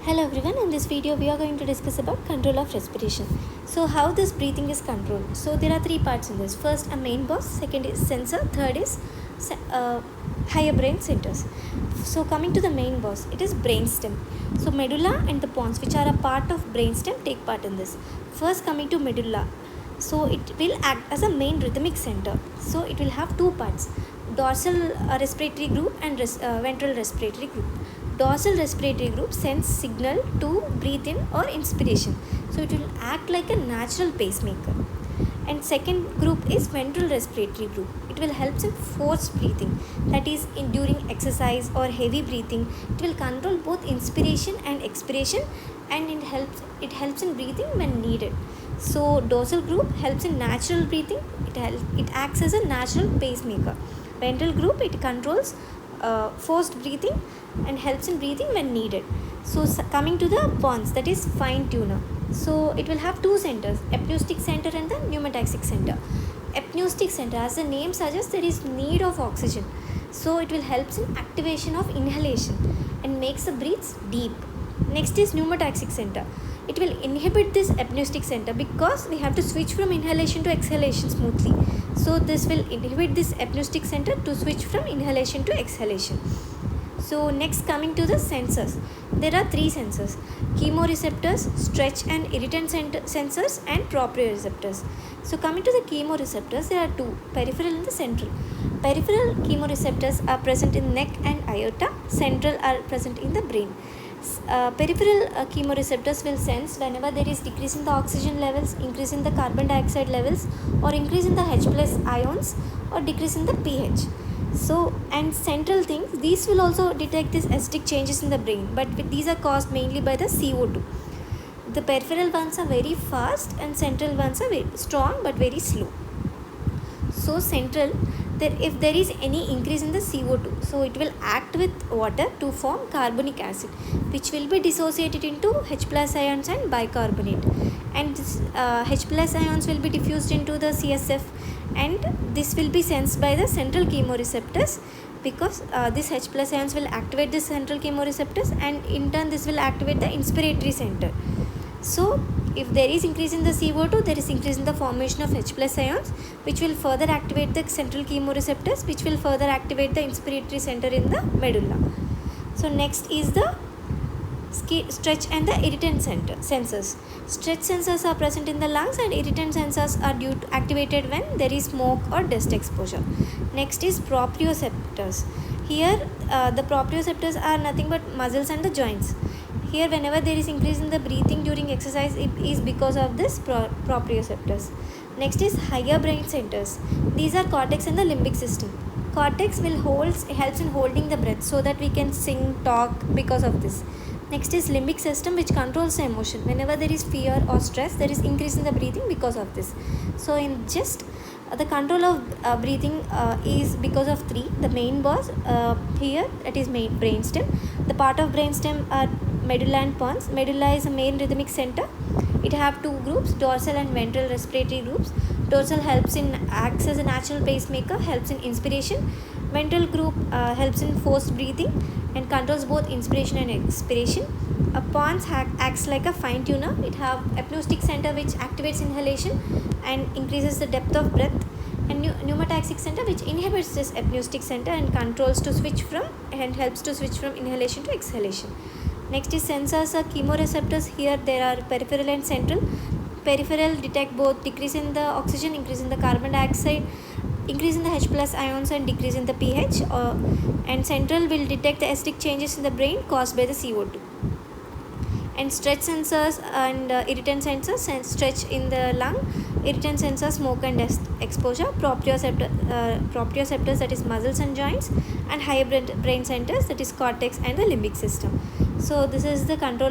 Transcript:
Hello everyone, in this video we are going to discuss about control of respiration. So how this breathing is controlled. So there are three parts in this. First a main boss, second is sensor, third is higher brain centers. So coming to the main boss, it is brainstem. So medulla and the pons, which are a part of brainstem, take part in this. First coming to medulla, so it will act as a main rhythmic center. So it will have two parts, dorsal respiratory group and ventral respiratory group. Dorsal respiratory group sends signal to breathe in or inspiration, so it will act like a natural pacemaker. And second group is ventral respiratory group. It will help in forced breathing, that is during exercise or heavy breathing. It will control both inspiration and expiration, and it helps in breathing when needed. So dorsal group helps in natural breathing. It acts as a natural pacemaker. Ventral group, it controls forced breathing and helps in breathing when needed. So coming to the pons, that is fine tuner. So it will have two centers, apneustic center and the pneumotaxic center. Apneustic center, as the name suggests, there is need of oxygen, so it will help in activation of inhalation and makes the breaths deep. Next is pneumotaxic center. It will inhibit this apneustic center because we have to switch from inhalation to exhalation smoothly. So this will inhibit this apneustic center to switch from inhalation to exhalation. So next, coming to the sensors, there are three sensors: chemoreceptors, stretch and irritant sensors, and proprioceptors. So coming to the chemoreceptors, there are two, peripheral and the central. Peripheral chemoreceptors are present in neck and aorta. Central are present in the brain. Peripheral chemoreceptors will sense whenever there is decrease in the oxygen levels, increase in the carbon dioxide levels, or increase in the H+ ions, or decrease in the pH. So, and central things, these will also detect these acidic changes in the brain, but these are caused mainly by the CO2. The peripheral ones are very fast and central ones are very strong but very slow. So central, if there is any increase in the CO2, so it will act with water to form carbonic acid, which will be dissociated into H+ ions and bicarbonate, and this H+ ions will be diffused into the CSF, and this will be sensed by the central chemoreceptors, because this H+ ions will activate the central chemoreceptors, and in turn this will activate the inspiratory center. So if there is increase in the CO2, there is increase in the formation of H+ ions, which will further activate the central chemoreceptors, which will further activate the inspiratory center in the medulla. So next is the stretch and the irritant sensors. Stretch sensors are present in the lungs, and irritant sensors are activated when there is smoke or dust exposure. Next is proprioceptors. Here the proprioceptors are nothing but muscles and the joints. Here whenever there is increase in the breathing during exercise, it is because of this proprioceptors. Next is higher brain centers. These are cortex and the limbic system. Cortex helps in holding the breath so that we can sing, talk because of this. Next is limbic system, which controls the emotion. Whenever there is fear or stress, there is increase in the breathing because of this. So in just the control of breathing is because of three. The main boss here, that is main brainstem. The part of brainstem are medulla and pons. Medulla is a main rhythmic center. It have two groups, dorsal and ventral respiratory groups. Dorsal acts as a natural pacemaker, helps in inspiration. Ventral group helps in forced breathing and controls both inspiration and expiration. A pons acts like a fine tuner. It have apneustic center, which activates inhalation and increases the depth of breath, and pneumotaxic center, which inhibits this apneustic center and helps to switch from inhalation to exhalation. Next is sensors are chemoreceptors. Here there are peripheral and central. Peripheral detect both decrease in the oxygen, increase in the carbon dioxide, increase in the H+ ions, and decrease in the pH. And central will detect the acidic changes in the brain caused by the CO2. And stretch sensors and irritant sensors stretch in the lung. Irritant sensors, smoke and dust exposure. Proprioceptors, that is muscles and joints, and higher brain centers, that is cortex and the limbic system. So this is the control